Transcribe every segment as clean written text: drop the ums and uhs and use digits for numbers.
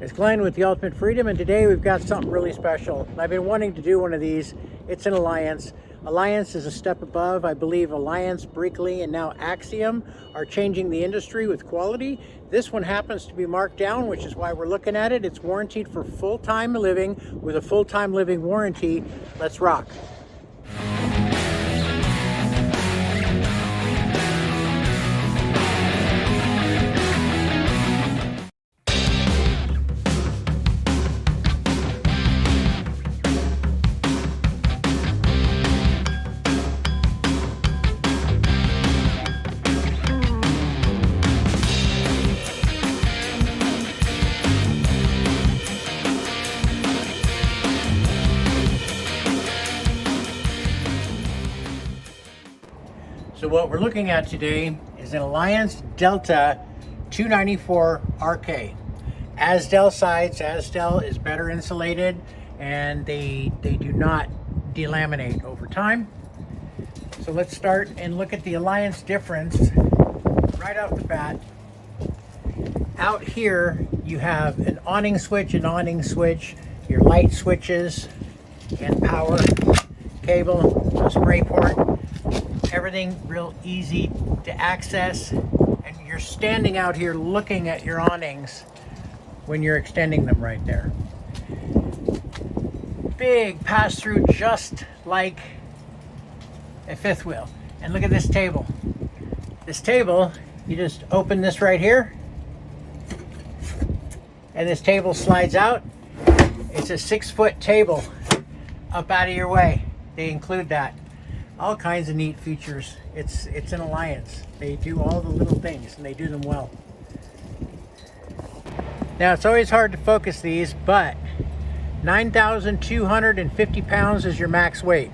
It's Glen with the Ultimate Freedom, and today we've got something really special. I've been wanting to do one of these. It's an Alliance. Alliance is a step above. I believe Alliance, Brickley, and now Axiom are changing the industry with quality. This one happens to be marked down, which is why we're looking at it. It's warranted for full-time living with a full-time living warranty. Let's rock. So what we're looking at today is an Alliance Delta 294 RK. Asdel sides. Asdel is better insulated and they do not delaminate over time. So let's start and look at the Alliance difference right off the bat. Out here you have an awning switch, your light switches and power cable, a spray port. Everything real easy to access, and you're standing out here looking at your awnings when you're extending them right there. Big pass-through, just like a fifth wheel. And look at this table. This table, you just open this right here, and this table slides out. It's a 6-foot table up out of your way. They include that. All kinds of neat features. It's an Alliance. They do all the little things and they do them well. Now it's always hard to focus these, but 9,250 pounds is your max weight.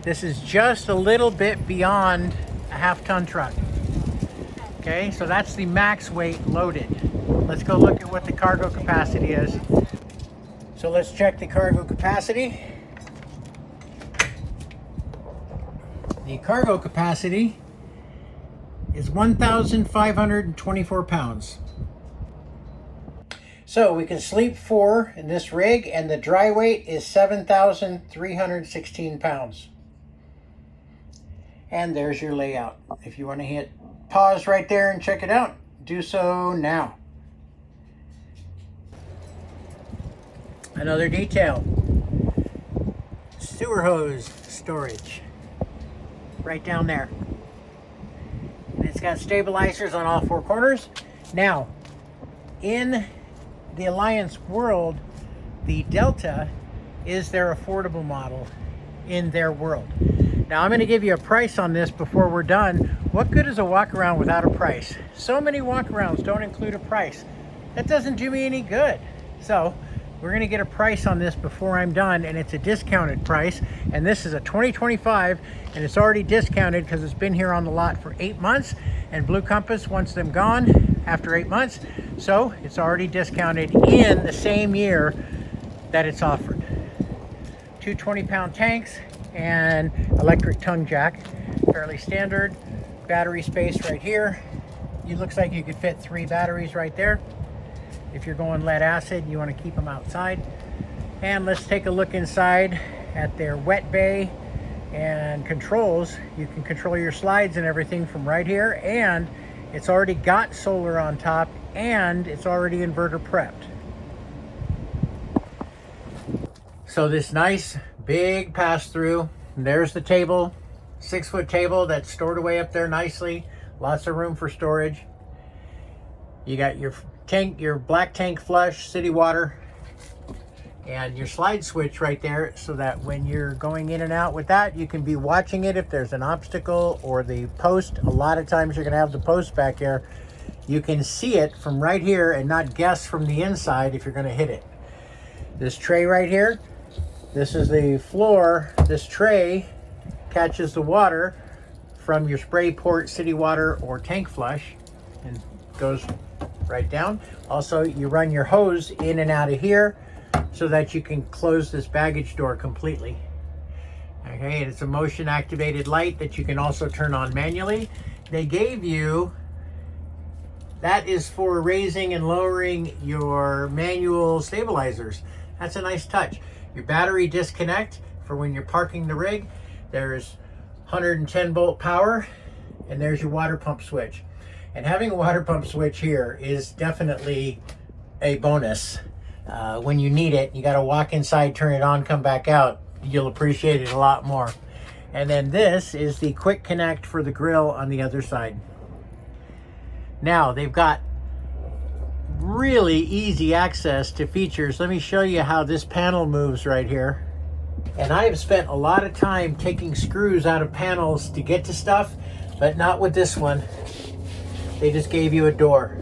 This is just a little bit beyond a half-ton truck. Okay, so that's the max weight loaded. Let's go look at what the cargo capacity is. So let's check the cargo capacity. The cargo capacity is 1,524 pounds. So we can sleep 4 in this rig, and the dry weight is 7,316 pounds. And there's your layout. If you want to hit pause right there and check it out, do so now. Another detail: sewer hose storage. Right down there. And it's got stabilizers on all 4 corners. Now, in the Alliance world, the Delta is their affordable model in their world. Now, I'm going to give you a price on this before we're done. What good is a walk around without a price? So many walk arounds don't include a price. That doesn't do me any good. So we're going to get a price on this before I'm done, and it's a discounted price. And this is a 2025, and it's already discounted because it's been here on the lot for 8 months, and Blue Compass wants them gone after 8 months. So it's already discounted in the same year that it's offered. 2 20-pound tanks and electric tongue jack, fairly standard. Battery space right here. It looks like you could fit 3 batteries right there. If you're going lead acid, you want to keep them outside. And let's take a look inside at their wet bay and controls. You can control your slides and everything from right here, and it's already got solar on top, and it's already inverter prepped. So this nice big pass-through, there's the table, 6-foot table that's stored away up there nicely. Lots of room for storage. You got your tank, your black tank flush, city water, and your slide switch right there, so that when you're going in and out with that, you can be watching it if there's an obstacle or the post. A lot of times you're going to have the post back here. You can see it from right here and not guess from the inside if you're going to hit it. This tray right here, this is the floor. This tray catches the water from your spray port, city water, or tank flush, and goes right down. Also, you run your hose in and out of here so that you can close this baggage door completely. Okay, and it's a motion activated light that you can also turn on manually. They gave you That is for raising and lowering your manual stabilizers. That's a nice touch. Your battery disconnect for when you're parking the rig. There's 110 volt power, and there's your water pump switch. And having a water pump switch here is definitely a bonus. When you need it, you got to walk inside, turn it on, come back out. You'll appreciate it a lot more. And then this is the quick connect for the grill on the other side. Now they've got really easy access to features. Let me show you how this panel moves right here. And I have spent a lot of time taking screws out of panels to get to stuff, but not with this one. They just gave you a door.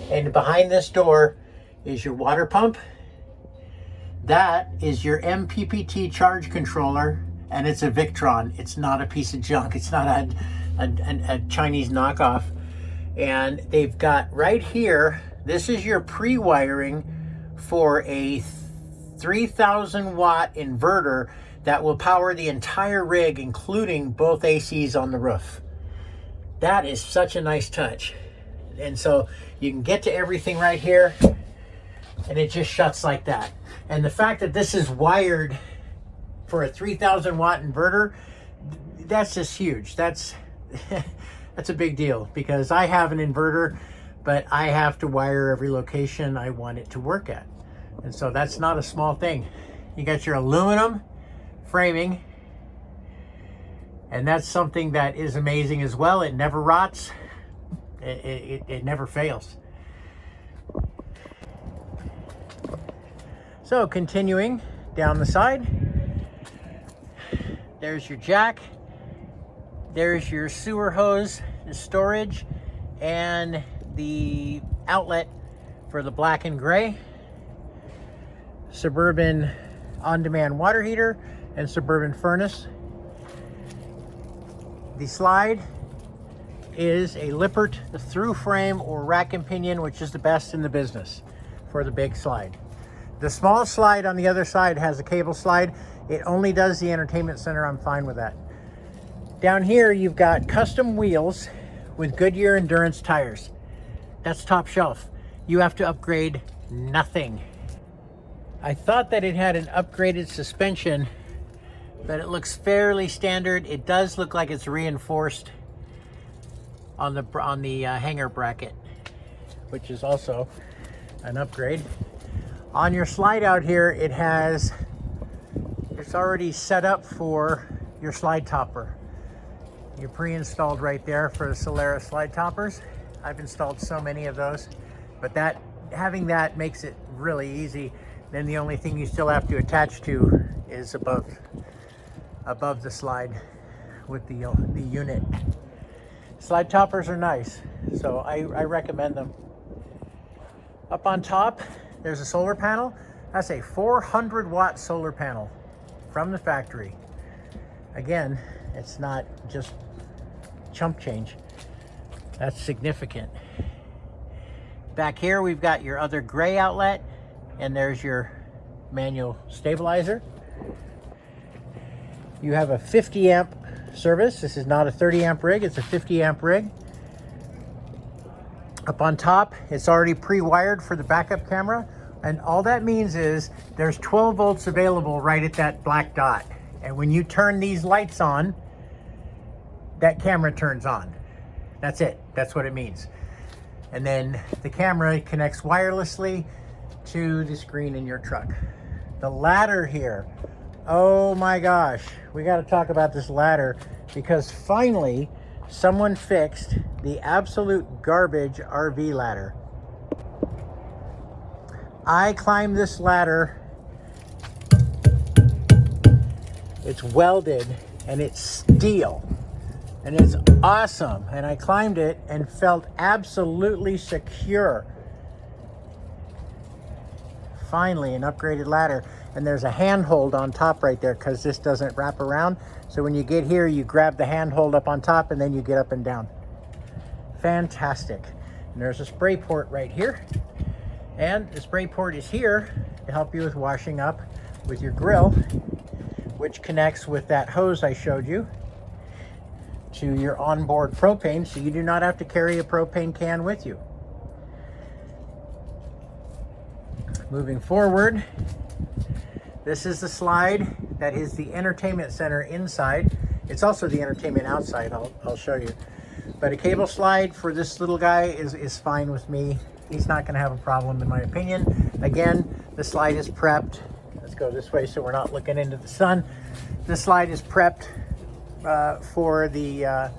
And behind this door is your water pump. That is your MPPT charge controller, and it's a Victron. It's not a piece of junk. It's not a Chinese knockoff. And they've got right here, this is your pre-wiring for a 3,000 watt inverter that will power the entire rig, including both ACs on the roof. That is such a nice touch. And so you can get to everything right here, and it just shuts like that. And the fact that this is wired for a 3,000 watt inverter, that's just huge. That's that's a big deal, because I have an inverter, but I have to wire every location I want it to work at. And so that's not a small thing. You got your aluminum framing, and that's something that is amazing as well. It never rots. It never fails. So continuing down the side, there's your jack, there's your sewer hose, the storage, and the outlet for the black and gray, Suburban on-demand water heater, and Suburban furnace. The slide is a Lippert through frame or rack and pinion, which is the best in the business for the big slide. The small slide on the other side has a cable slide. It only does the entertainment center. I'm fine with that. Down here, you've got custom wheels with Goodyear Endurance tires. That's top shelf. You have to upgrade nothing. I thought that it had an upgraded suspension, but it looks fairly standard. It does look like it's reinforced on the hanger bracket, which is also an upgrade. On your slide out here, it's already set up for your slide topper. You're pre-installed right there for the Solaris slide toppers. I've installed so many of those, but having that makes it really easy. Then the only thing you still have to attach to is above the slide with the unit. Slide toppers are nice, so I recommend them. Up on top, there's a solar panel. That's a 400 watt solar panel from the factory. Again, it's not just chump change. That's significant. Back here, we've got your other gray outlet, and there's your manual stabilizer. You have a 50 amp service. This is not a 30 amp rig, it's a 50 amp rig. Up on top, it's already pre-wired for the backup camera, and all that means is there's 12 volts available right at that black dot. And when you turn these lights on, that camera turns on. That's it. That's what it means. And then the camera connects wirelessly to the screen in your truck. The ladder here, oh my gosh, we got to talk about this ladder, because finally someone fixed the absolute garbage RV ladder. I climbed this ladder. It's welded and it's steel and it's awesome. And I climbed it and felt absolutely secure. Finally, an upgraded ladder. And there's a handhold on top right there, because this doesn't wrap around. So when you get here, you grab the handhold up on top and then you get up and down. Fantastic. And there's a spray port right here. And the spray port is here to help you with washing up with your grill, which connects with that hose I showed you to your onboard propane, so you do not have to carry a propane can with you. Moving forward, this is the slide that is the entertainment center inside. It's also the entertainment outside, I'll show you. But a cable slide for this little guy is fine with me. He's not gonna have a problem in my opinion. Again, the slide is prepped. Let's go this way so we're not looking into the sun. The slide is prepped for the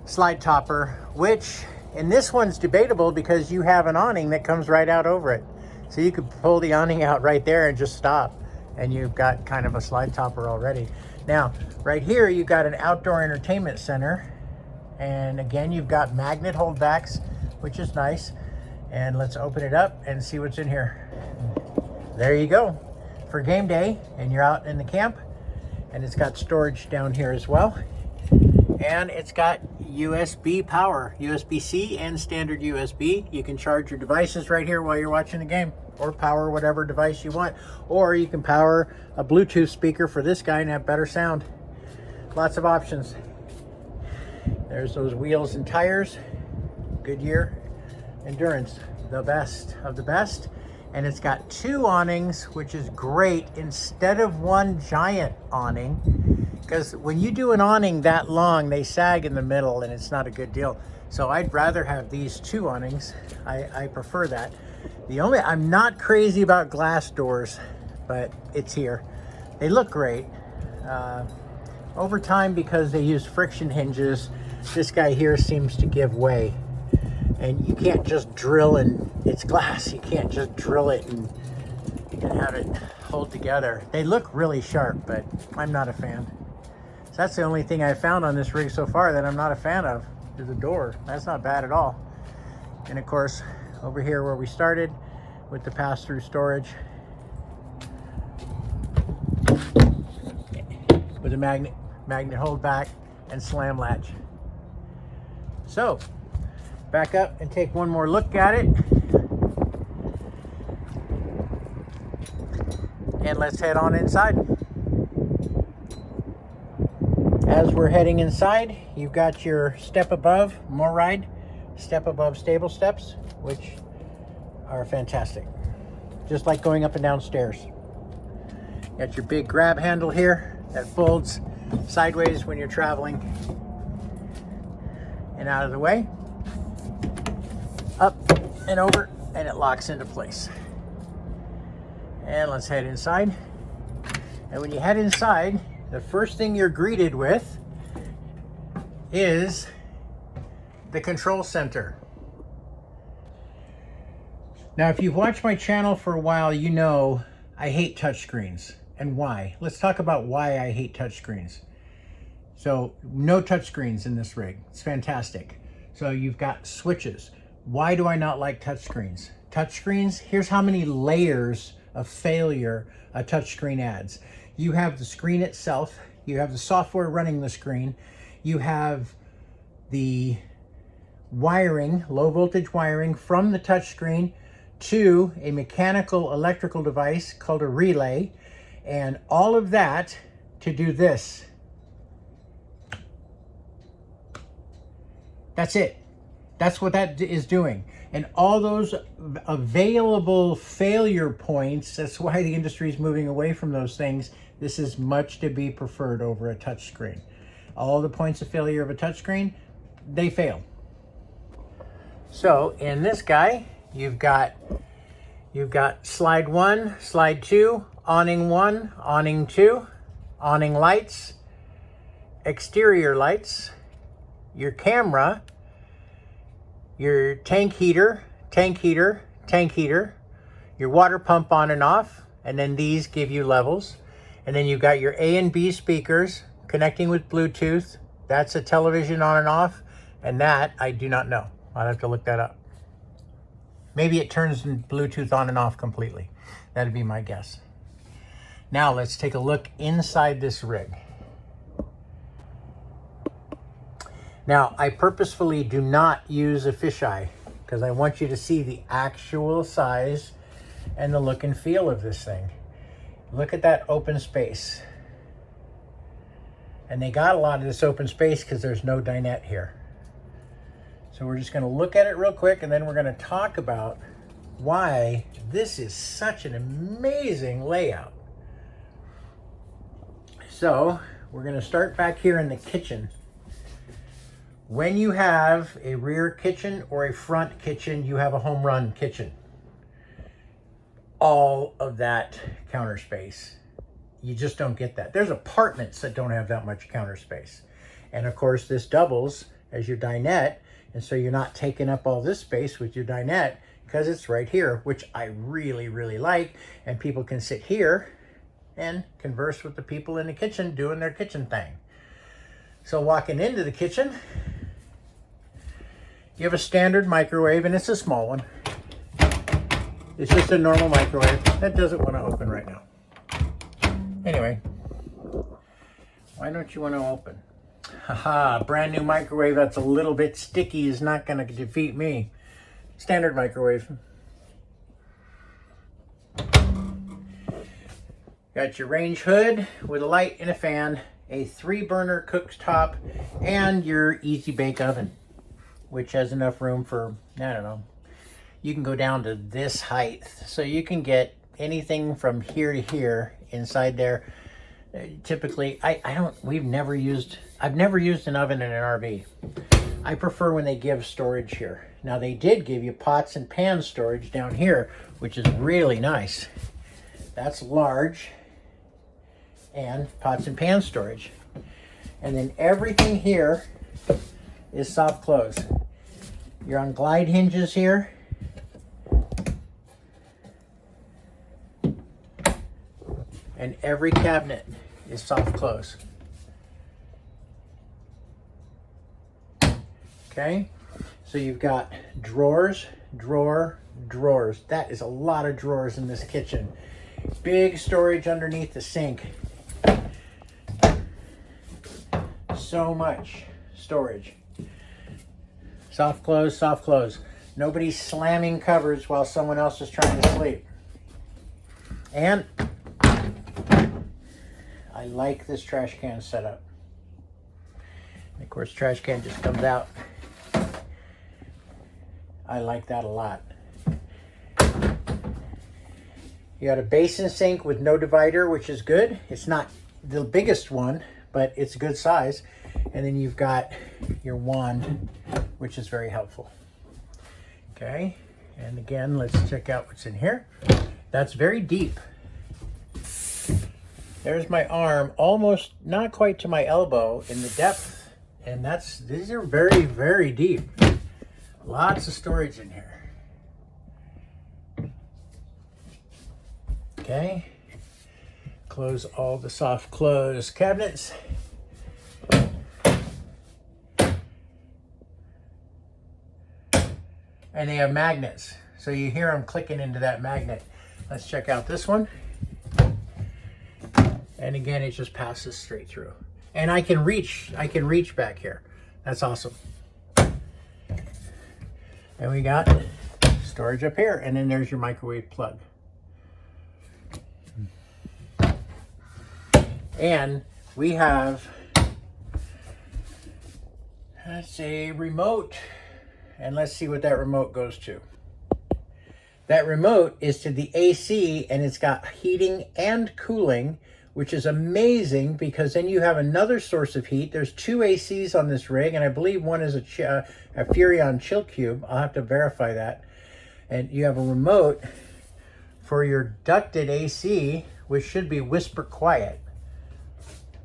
slide topper, which in this one's debatable because you have an awning that comes right out over it. So you could pull the awning out right there and just stop, and you've got kind of a slide topper already. Now, right here, you've got an outdoor entertainment center. And again, you've got magnet holdbacks, which is nice. And let's open it up and see what's in here. There you go. For game day, and you're out in the camp. And it's got storage down here as well. And it's got USB power, USB-C and standard USB. You can charge your devices right here while you're watching the game, or power whatever device you want. Or you can power a Bluetooth speaker for this guy and have better sound. Lots of options. There's those wheels and tires. Goodyear Endurance, the best of the best. And it's got 2 awnings, which is great, instead of one giant awning. Because when you do an awning that long, they sag in the middle and it's not a good deal. So I'd rather have these 2 awnings. I prefer that. I'm not crazy about glass doors, but it's here. They look great. Over time, because they use friction hinges, this guy here seems to give way. And you can't just drill, and it's glass. You can't just drill it and have it hold together. They look really sharp, but I'm not a fan. So that's the only thing I've found on this rig so far that I'm not a fan of, is the door. That's not bad at all. And of course, over here where we started with the pass-through storage with a magnet hold back and slam latch. So back up and take one more look at it. And let's head on inside. As we're heading inside, you've got your step above, more ride, step above stable steps, which are fantastic. Just like going up and down stairs. Got your big grab handle here that folds sideways when you're traveling and out of the way. Up and over, and it locks into place. And let's head inside. And when you head inside, the first thing you're greeted with is the control center. Now, if you've watched my channel for a while, you know I hate touchscreens. And why? Let's talk about why I hate touchscreens. So, no touchscreens in this rig. It's fantastic. So you've got switches. Why do I not like touchscreens? Touchscreens, here's how many layers of failure a touchscreen adds. You have the screen itself, you have the software running the screen, you have the wiring, low voltage wiring from the touchscreen to a mechanical electrical device called a relay, and all of that to do this. That's it. That's what that is doing. And all those available failure points, that's why the industry is moving away from those things. This is much to be preferred over a touchscreen. All the points of failure of a touchscreen, they fail. So in this guy, you've got slide 1, slide 2, awning 1, awning 2, awning lights, exterior lights, your camera, your tank heater, your water pump on and off, and then these give you levels. And then you've got your A and B speakers connecting with Bluetooth. That's a television on and off, and that I do not know. I'll have to look that up. Maybe it turns Bluetooth on and off completely. That'd be my guess. Now let's take a look inside this rig. Now, I purposefully do not use a fisheye because I want you to see the actual size and the look and feel of this thing. Look at that open space. And they got a lot of this open space because there's no dinette here. So we're just going to look at it real quick, and then we're going to talk about why this is such an amazing layout. So we're going to start back here in the kitchen. When you have a rear kitchen or a front kitchen, you have a home run kitchen. All of that counter space. You just don't get that. There's apartments that don't have that much counter space. And of course, this doubles as your dinette. And so you're not taking up all this space with your dinette because it's right here, which I really, really like. And people can sit here and converse with the people in the kitchen doing their kitchen thing. So walking into the kitchen, you have a standard microwave, and it's a small one. It's just a normal microwave. That doesn't want to open right now. Anyway, why don't you want to open? Haha, brand new microwave that's a little bit sticky is not going to defeat me. Standard microwave. Got your range hood with a light and a fan, a 3-burner cooktop, and your easy bake oven, which has enough room for, I don't know, you can go down to this height. So you can get anything from here to here inside there. Typically, I've never used an oven in an RV. I prefer when they give storage here. Now they did give you pots and pan storage down here, which is really nice. That's large, and pots and pan storage. And then everything here is soft close. You're on glide hinges here. And every cabinet is soft close. Okay, so you've got drawers, drawers. That is a lot of drawers in this kitchen. Big storage underneath the sink. So much storage. Soft close, soft close. Nobody's slamming cupboards while someone else is trying to sleep. And I like this trash can setup. And of course, trash can just comes out. I like that a lot. You got a basin sink with no divider, which is good. It's not the biggest one, but it's a good size. And then you've got your wand, which is very helpful. Okay, and again, let's check out what's in here. That's very deep. There's my arm, almost not quite to my elbow in the depth. And these are very, very deep. Lots of storage in here. Okay. Close all the soft close cabinets. And they have magnets. So you hear them clicking into that magnet. Let's check out this one. And again, it just passes straight through. And I can reach back here. That's awesome. And we got storage up here. And then there's your microwave plug. And we have, let's say, remote. And let's see what that remote goes to. That remote is to the AC, and it's got heating and cooling, which is amazing because then you have another source of heat. There's 2 ACs on this rig, and I believe one is a Furrion chill cube. I'll have to verify that. And you have a remote for your ducted AC, which should be whisper quiet.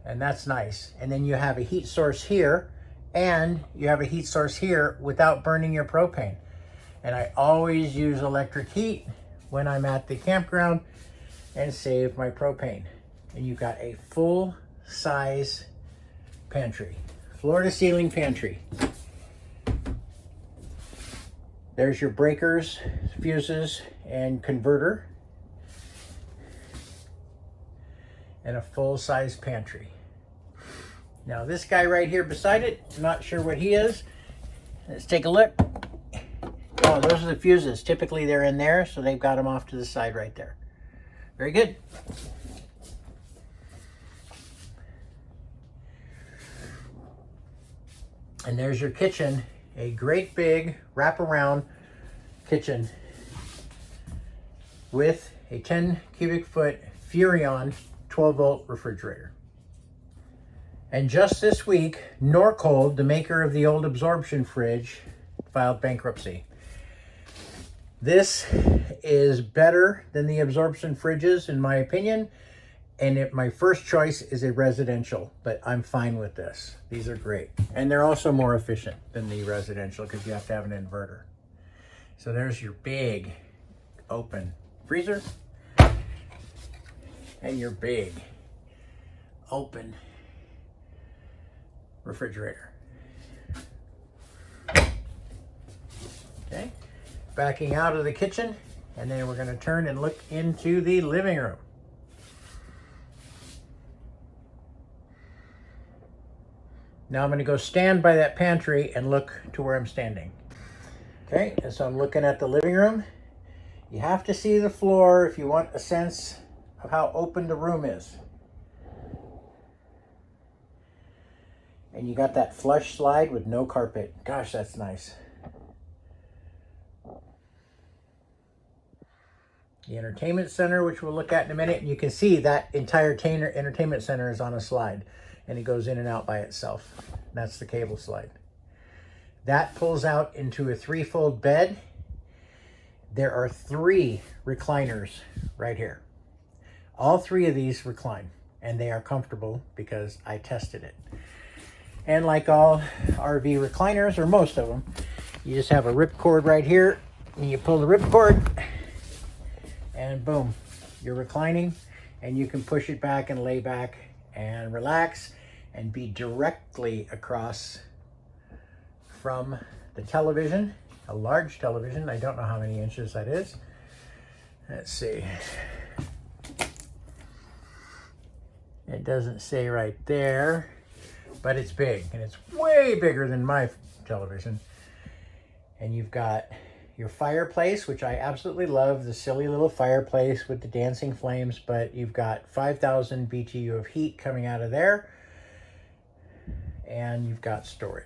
And that's nice. And then you have a heat source here, and you have a heat source here without burning your propane. And I always use electric heat when I'm at the campground and save my propane. And you've got a full size pantry, floor to ceiling pantry. There's your breakers, fuses, and converter. And a full size pantry. Now this guy right here beside it, not sure what he is. Let's take a look. Oh, those are the fuses. Typically they're in there, so they've got them off to the side right there. Very good. And there's your kitchen, a great big wraparound kitchen. with a 10 cubic foot Furrion 12 volt refrigerator. And just this week, Norcold, the maker of the old absorption fridge, filed bankruptcy. This is better than the absorption fridges, in my opinion. And my first choice is a residential, but I'm fine with this. These are great. And they're also more efficient than the residential because you have to have an inverter. So there's your big open freezer and your big open refrigerator. Okay, backing out of the kitchen, and then we're going to turn and look into the living room. Now I'm going to go stand by that pantry and look to where I'm standing. Okay, and so I'm looking at the living room. You have to see the floor if you want a sense of how open the room is. And you got that flush slide with no carpet. Gosh, that's nice. The entertainment center, which we'll look at in a minute, and you can see that entire entertainment center is on a slide, and it goes in and out by itself. That's the cable slide. That pulls out into a 3-fold bed. There are 3 recliners right here. All 3 of these recline, and they are comfortable because I tested it. And like all RV recliners, or most of them, you just have a ripcord right here, and you pull the ripcord, and boom, you're reclining, and you can push it back and lay back and relax and be directly across from the television, a large television. I don't know how many inches that is. Let's see. It doesn't say right there, but it's big, and it's way bigger than my television. And you've got your fireplace, which I absolutely love, the silly little fireplace with the dancing flames, but you've got 5,000 BTU of heat coming out of there, and you've got storage.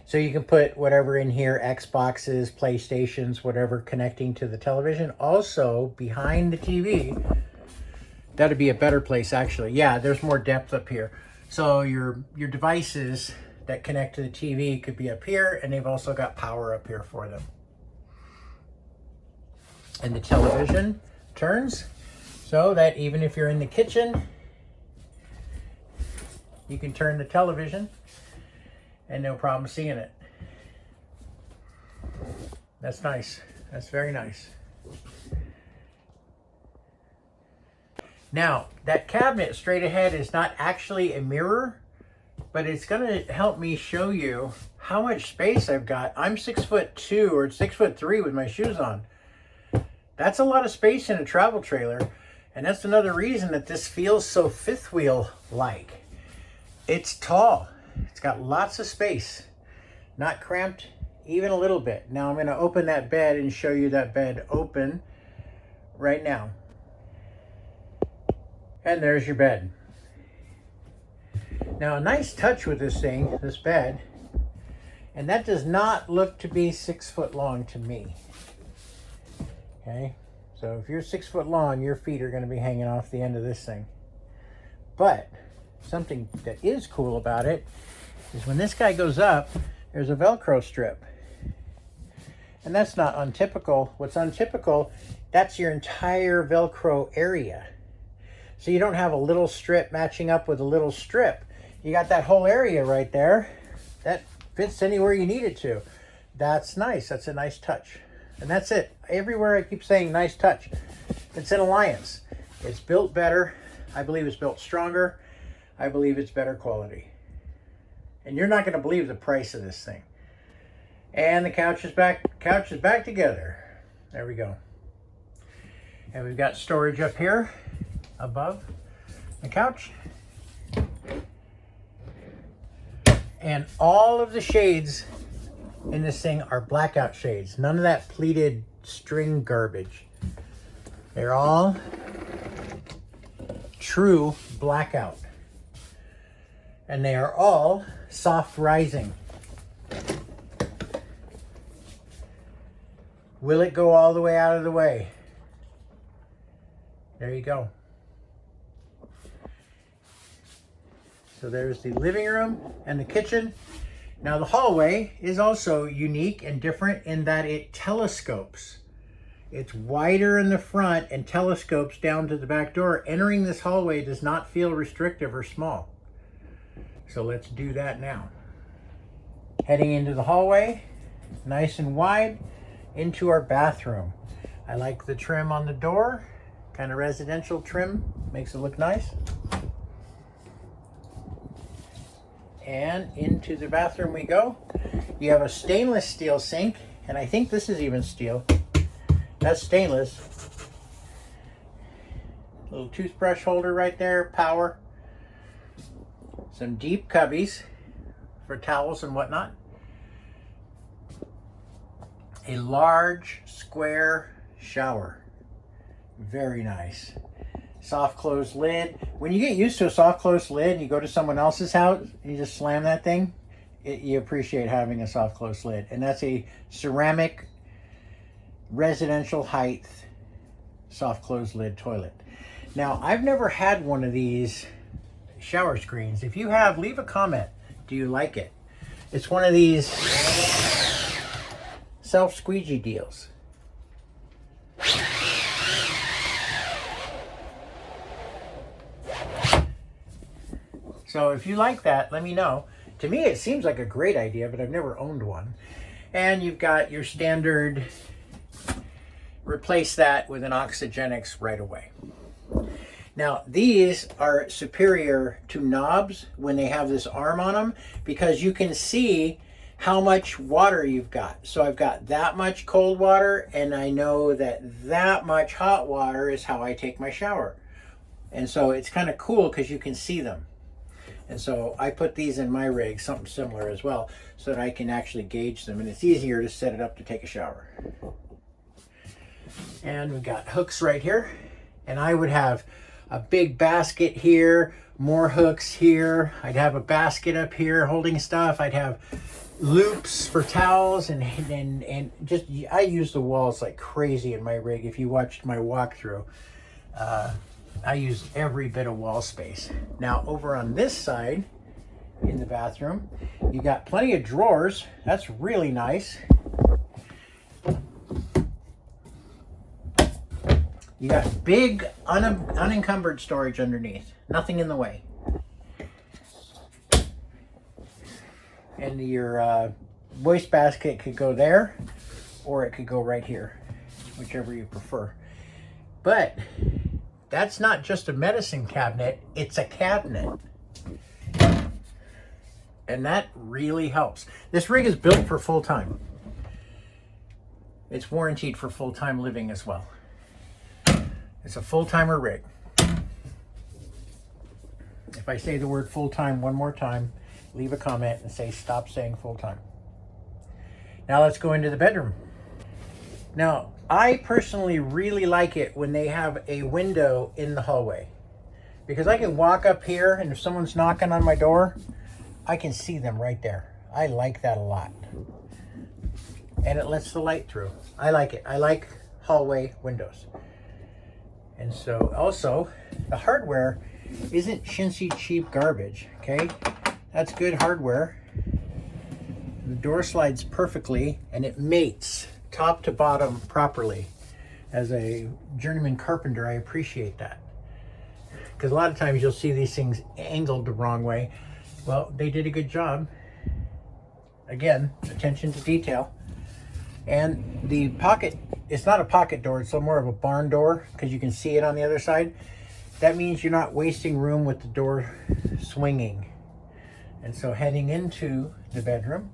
So you can put whatever in here, Xboxes, PlayStations, whatever, connecting to the television. Also, behind the TV, that'd be a better place, actually. Yeah, there's more depth up here. So your devices that connect to the TV could be up here, and they've also got power up here for them. And the television turns so that even if you're in the kitchen, you can turn the television and no problem seeing it. That's nice. That's very nice. Now, that cabinet straight ahead is not actually a mirror, but it's going to help me show you how much space I've got. I'm 6'2" or 6'3" with my shoes on. That's a lot of space in a travel trailer, and that's another reason that this feels so fifth wheel-like. It's tall. It's got lots of space, not cramped even a little bit. Now I'm going to open that bed and show you that bed open right now. And there's your bed. Now a nice touch with this thing, this bed, and that does not look to be 6 foot long to me. Okay, so if you're 6 foot long, your feet are going to be hanging off the end of this thing. But something that is cool about it is when this guy goes up, there's a Velcro strip. And that's not untypical. What's untypical, that's your entire Velcro area. So you don't have a little strip matching up with a little strip. You got that whole area right there that fits anywhere you need it to. That's nice. That's a nice touch. And that's it. Everywhere I keep saying nice touch. It's an Alliance. It's built better. I believe it's built stronger. I believe it's better quality. And you're not going to believe the price of this thing. And the couch is back. Couch is back together. There we go. And we've got storage up here above the couch. And all of the shades in this thing are blackout shades. None of that pleated string garbage. They're all true blackout. And they are all soft rising. Will it go all the way out of the way? There you go. So there's the living room and the kitchen. Now the hallway is also unique and different in that it telescopes. It's wider in the front and telescopes down to the back door. Entering this hallway does not feel restrictive or small. So let's do that now. Heading into the hallway, nice and wide, into our bathroom. I like the trim on the door, kind of residential trim, makes it look nice. And into the bathroom we go. You have a stainless steel sink, and I think this is even steel. That's stainless. Little toothbrush holder right there, power. Some deep cubbies for towels and whatnot. A large square shower. Very nice. Soft close lid. When you get used to a soft close lid and you go to someone else's house and you just slam that thing, you appreciate having a soft close lid. And that's a ceramic residential height soft close lid toilet. Now, I've never had one of these shower screens. If you have, leave a comment. Do you like it? It's one of these self squeegee deals. So if you like that, let me know. To me, it seems like a great idea, but I've never owned one. And you've got your standard, replace that with an Oxygenics right away. Now, these are superior to knobs when they have this arm on them, because you can see how much water you've got. So I've got that much cold water, and I know that that much hot water is how I take my shower. And so it's kind of cool because you can see them. And so I put these in my rig, something similar as well, so that I can actually gauge them, and it's easier to set it up to take a shower. And we've got hooks right here, and I would have a big basket here, more hooks here. I'd have a basket up here holding stuff. I'd have loops for towels, and just, I use the walls like crazy in my rig. If you watched my walkthrough, I use every bit of wall space. Now over on this side in the bathroom, you got plenty of drawers. That's really nice. You got big unencumbered storage underneath. Nothing in the way. And your waste basket could go there, or it could go right here, whichever you prefer. But that's not just a medicine cabinet, it's a cabinet. And that really helps. This rig is built for full time. It's warranted for full-time living as well. It's a full-timer rig. If I say the word full-time one more time, leave a comment and say stop saying full-time. Now let's go into the bedroom. Now, I personally really like it when they have a window in the hallway, because I can walk up here, and if someone's knocking on my door, I can see them right there. I like that a lot. And it lets the light through. I like it. I like hallway windows. And so also, the hardware isn't chintzy cheap garbage, okay? That's good hardware. The door slides perfectly, and it mates top to bottom properly. As a journeyman carpenter, I appreciate that, because a lot of times you'll see these things angled the wrong way. Well, they did a good job. Again, attention to detail. And the pocket, it's not a pocket door, it's more of a barn door, because you can see it on the other side. That means you're not wasting room with the door swinging. And so heading into the bedroom,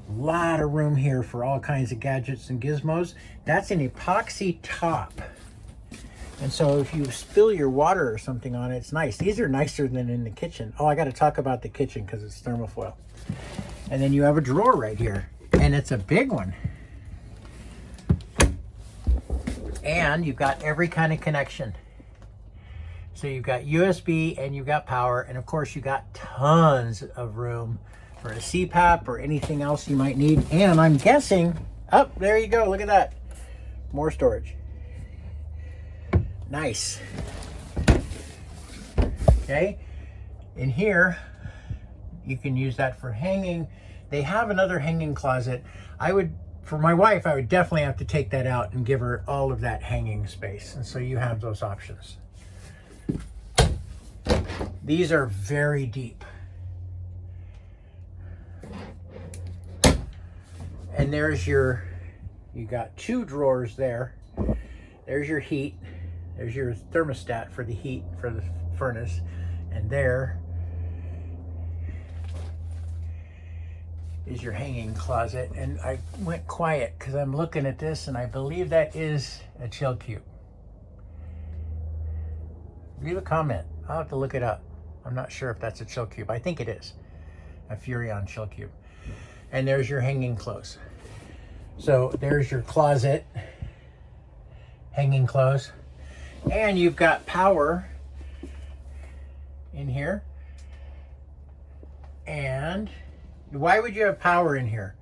a lot of room here for all kinds of gadgets and gizmos. That's an epoxy top. And so if you spill your water or something on it, it's nice. These are nicer than in the kitchen. Oh, I got to talk about the kitchen because it's thermofoil. And then you have a drawer right here, and it's a big one. And you've got every kind of connection. So you've got USB and you've got power, and of course you got tons of room for a CPAP or anything else you might need. And I'm guessing, oh, there you go, look at that. more storage. Nice. Okay, in here, you can use that for hanging. They have another hanging closet. For my wife, I would definitely have to take that out and give her all of that hanging space. And so you have those options. These are very deep. And there's you got 2 drawers there. There's your heat. There's your thermostat for the heat for the furnace. And there is your hanging closet. And I went quiet because I'm looking at this and I believe that is a chill cube. Leave a comment. I'll have to look it up. I'm not sure if that's a chill cube. I think it is a Furrion chill cube. And there's your hanging clothes. So there's your closet, hanging clothes. And you've got power in here. And why would you have power in here?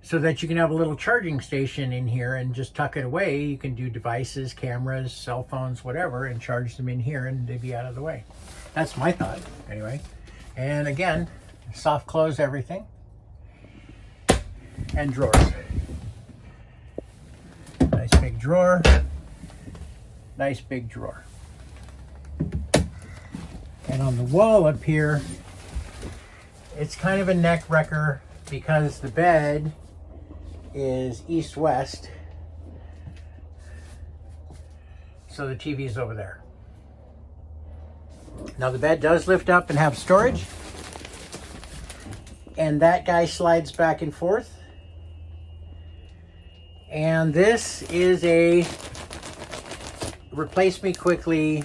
So that you can have a little charging station in here and just tuck it away. You can do devices, cameras, cell phones, whatever, and charge them in here and they'd be out of the way. That's my thought, anyway. And again, soft close everything. And drawers. Nice big drawer. Nice big drawer. And on the wall up here, it's kind of a neck wrecker because the bed is east-west. So the TV is over there. Now the bed does lift up and have storage. And that guy slides back and forth. And this is a replace me quickly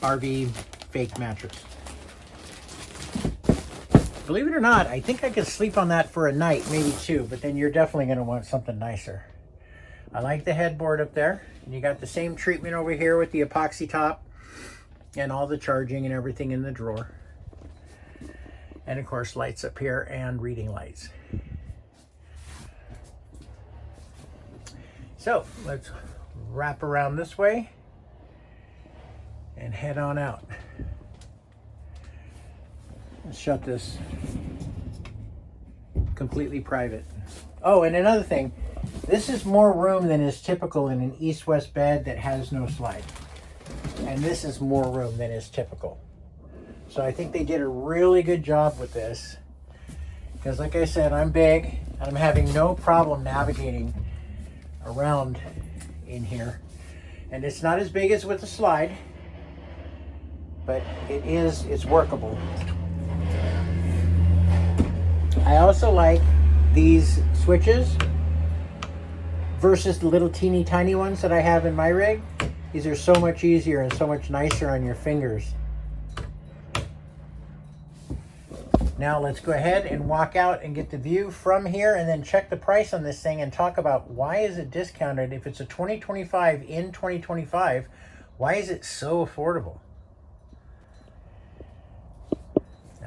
RV fake mattress. Believe it or not, I think I could sleep on that for a night, maybe 2, but then you're definitely going to want something nicer. I like the headboard up there. And you got the same treatment over here with the epoxy top and all the charging and everything in the drawer. And of course, lights up here and reading lights. So let's wrap around this way and head on out. Let's shut this completely private. Oh, and another thing, this is more room than is typical in an east-west bed that has no slide. And this is more room than is typical. So I think they did a really good job with this. Because like I said, I'm big and I'm having no problem navigating around in here. And it's not as big as with the slide, but it's workable. I also like these switches versus the little teeny tiny ones that I have in my rig. These are so much easier and so much nicer on your fingers. Now let's go ahead and walk out and get the view from here and then check the price on this thing and talk about why is it discounted. If it's a 2025 in 2025, why is it so affordable?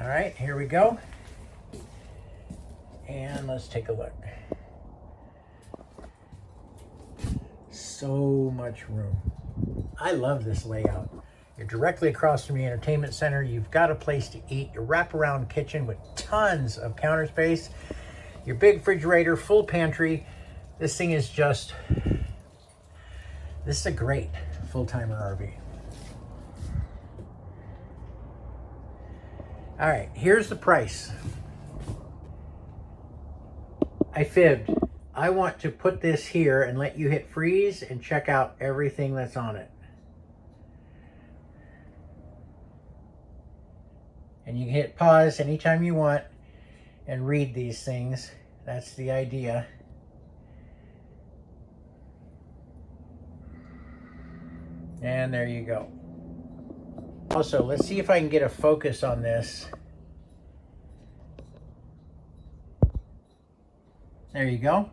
All right, here we go. And let's take a look. So much room. I love this layout. You're directly across from the entertainment center. You've got a place to eat. Your wraparound kitchen with tons of counter space. Your big refrigerator, full pantry. This thing is just, this is a great full-timer RV. All right, here's the price. I fibbed. I want to put this here and let you hit freeze and check out everything that's on it. And you can hit pause anytime you want and read these things. That's the idea. And there you go. Also, let's see if I can get a focus on this. There you go.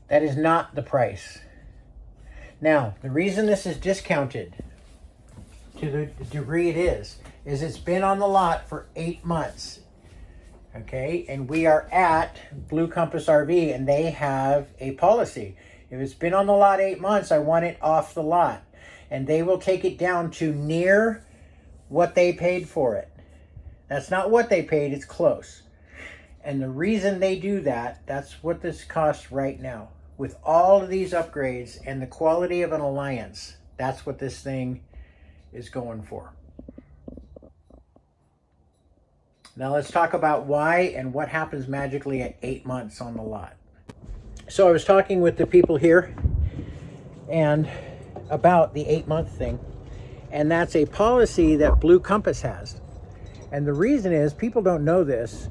That is not the price. Now, the reason this is discounted to the degree it is it's been on the lot for 8 months. Okay, and we are at Blue Compass RV, and they have a policy. If it's been on the lot 8 months, I want it off the lot. And they will take it down to near what they paid for it. That's not what they paid, it's close. And the reason they do that, that's what this costs right now. With all of these upgrades and the quality of an Alliance, that's what this thing is going for. Now let's talk about why and what happens magically at 8 months on the lot. So I was talking with the people here and about the 8-month thing, and that's a policy that Blue Compass has. And the reason is, people don't know this,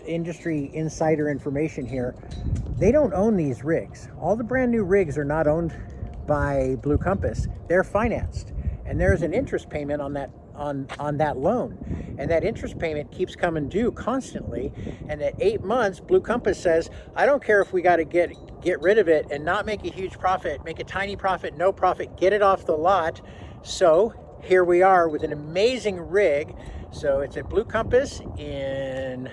industry insider information here, they don't own these rigs. All the brand new rigs are not owned by Blue Compass. They're financed, and there's an interest payment on that on that loan, and that interest payment keeps coming due constantly. And at 8 months, Blue Compass says, I don't care if we got to get rid of it and not make a huge profit, make a tiny profit, no profit, get it off the lot. So here we are with an amazing rig. So it's at Blue Compass in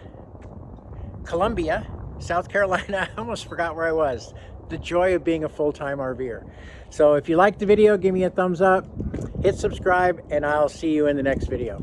Columbia, South Carolina. I almost forgot where I was. The joy of being a full-time RVer. So if you liked the video, give me a thumbs up, hit subscribe, and I'll see you in the next video.